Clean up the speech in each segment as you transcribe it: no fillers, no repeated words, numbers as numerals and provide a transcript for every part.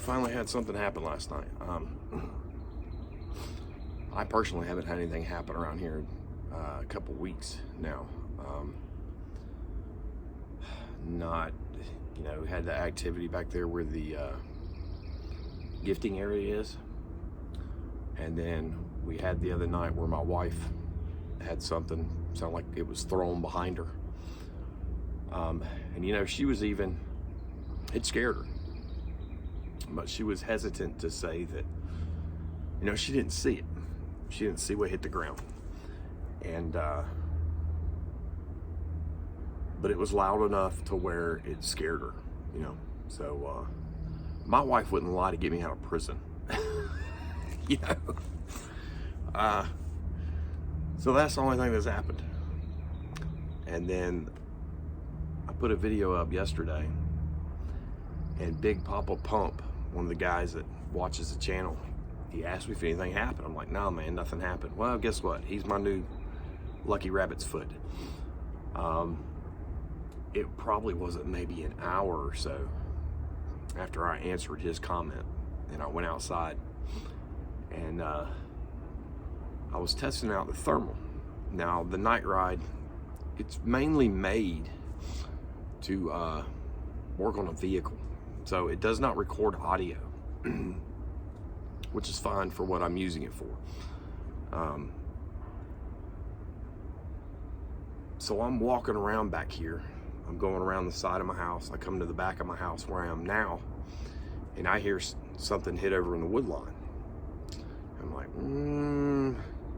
finally had something happen last night. I personally haven't had anything happen around here a couple weeks now. Not, had the activity back there where the gifting area is. And then we had the other night where my wife had something sound like it was thrown behind her. And she was it scared her. But she was hesitant to say that, she didn't see it. She didn't see what hit the ground. And, but it was loud enough to where it scared her, So, my wife wouldn't lie to get me out of prison. So that's the only thing that's happened. And then I put a video up yesterday, and Big Papa Pump, one of the guys that watches the channel, he asked me if anything happened. I'm like, no, man, nothing happened. Well, guess what? He's my new lucky rabbit's foot. It probably wasn't maybe an hour or so after I answered his comment, and I went outside, and I was testing out the thermal. Now, the night ride, it's mainly made to work on a vehicle. So it does not record audio, which is fine for what I'm using it for. So I'm walking around back here. I'm going around the side of my house. I come to the back of my house where I am now, and I hear something hit over in the wood line. I'm like,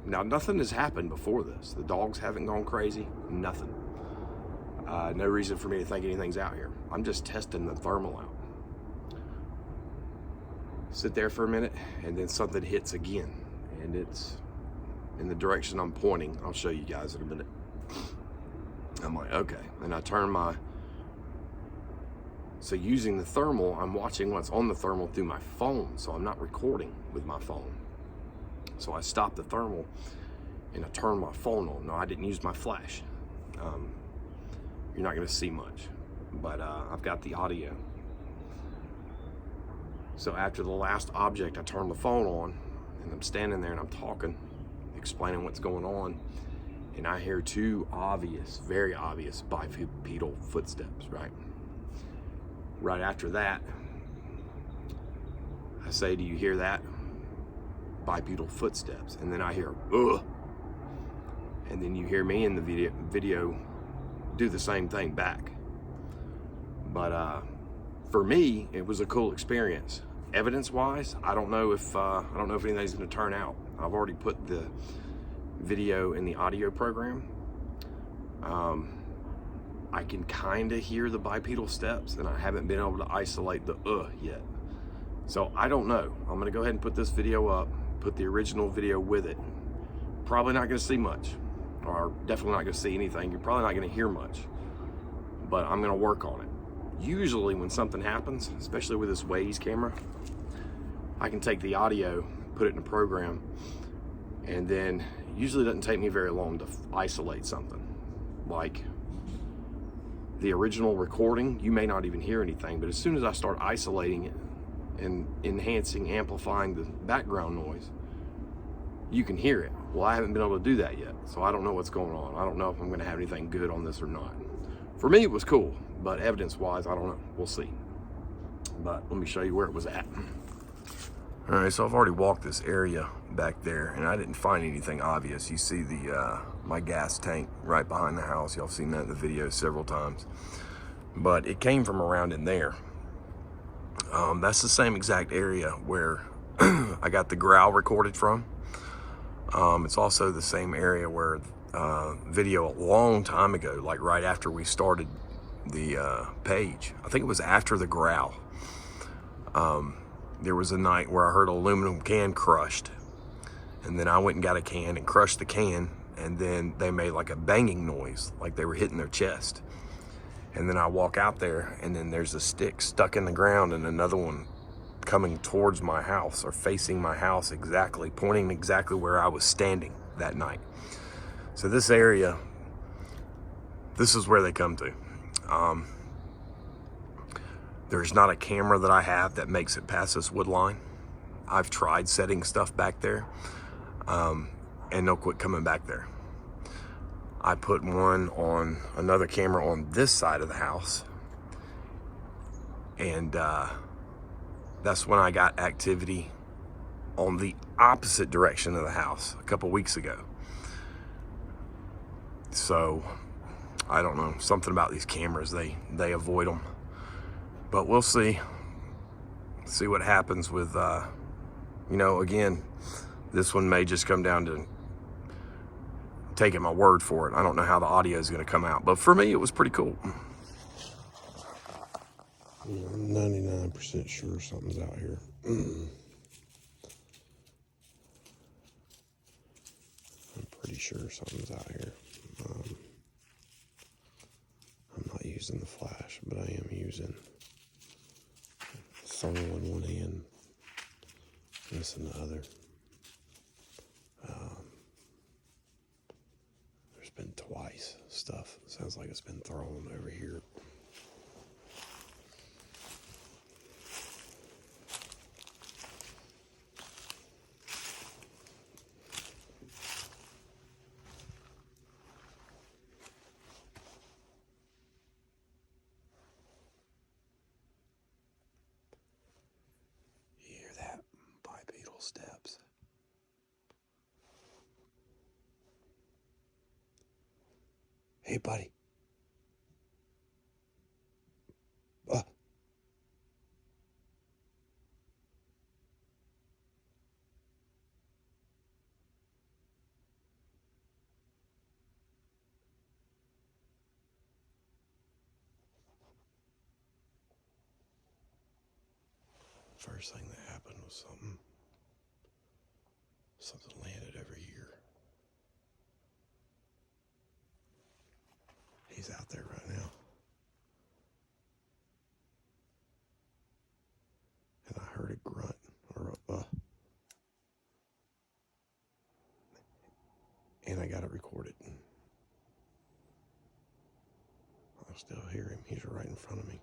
Now, nothing has happened before this. The dogs haven't gone crazy, nothing. No reason for me to think anything's out here. I'm just testing the thermal out. Sit there for a minute, and then something hits again, and it's in the direction I'm pointing. I'll show you guys in a minute. I'm like, okay. And I turn so using the thermal, I'm watching what's on the thermal through my phone, so I'm not recording with my phone. So I stop the thermal, and I turn my phone on. No, I didn't use my flash. You're not gonna see much, but I've got the audio. So after the last object, I turn the phone on, and I'm standing there and I'm talking, explaining what's going on, and I hear two very obvious bipedal footsteps, right? Right after that, I say, do you hear that? Bipedal footsteps. And then I hear, ugh. And then you hear me in the video do the same thing back. But for me, it was a cool experience. Evidence-wise, I don't know if anything's going to turn out. I've already put the video in the audio program. I can kind of hear the bipedal steps, and I haven't been able to isolate the yet. So I don't know. I'm going to go ahead and put this video up, put the original video with it. Probably not going to see much, or definitely not going to see anything. You're probably not going to hear much, but I'm going to work on it. Usually when something happens, especially with this Waze camera, I can take the audio, put it in a program, and then usually it doesn't take me very long to isolate something. Like the original recording, you may not even hear anything, but as soon as I start isolating it and enhancing, amplifying the background noise, you can hear it. Well, I haven't been able to do that yet, so I don't know what's going on. I don't know if I'm going to have anything good on this or not. For me, it was cool, but evidence-wise, I don't know. We'll see. But let me show you where it was at. All right, so I've already walked this area back there, and I didn't find anything obvious. You see my gas tank right behind the house. Y'all seen that in the video several times. But it came from around in there. That's the same exact area where I got the growl recorded from. It's also the same area where video a long time ago, like right after we started the page, I think it was after the growl, there was a night where I heard an aluminum can crushed, and then I went and got a can and crushed the can, and then they made like a banging noise, like they were hitting their chest. And then I walk out there, and then there's a stick stuck in the ground and another one coming towards my house, or facing my house exactly, pointing exactly where I was standing that night. So this area, this is where they come to. There's not a camera that I have that makes it past this wood line. I've tried setting stuff back there, and they'll quit coming back there. I put another camera on this side of the house, and that's when I got activity on the opposite direction of the house a couple weeks ago. So I don't know, something about these cameras, they avoid them, but we'll see what happens with you know, again, this one may just come down to taking my word for it. I don't know how the audio is going to come out, but for me, it was pretty cool. I'm 99% sure something's out here. I'm pretty sure something's out here. I'm not using the flash, but I am using thermal in one hand, this in the other. There's been twice stuff. Sounds like it's been thrown over here. You hear that? Bipedal steps. Hey, buddy. First thing that happened was something landed over here. He's out there right now. And I heard a grunt or and I got it recorded. I still hear him. He's right in front of me.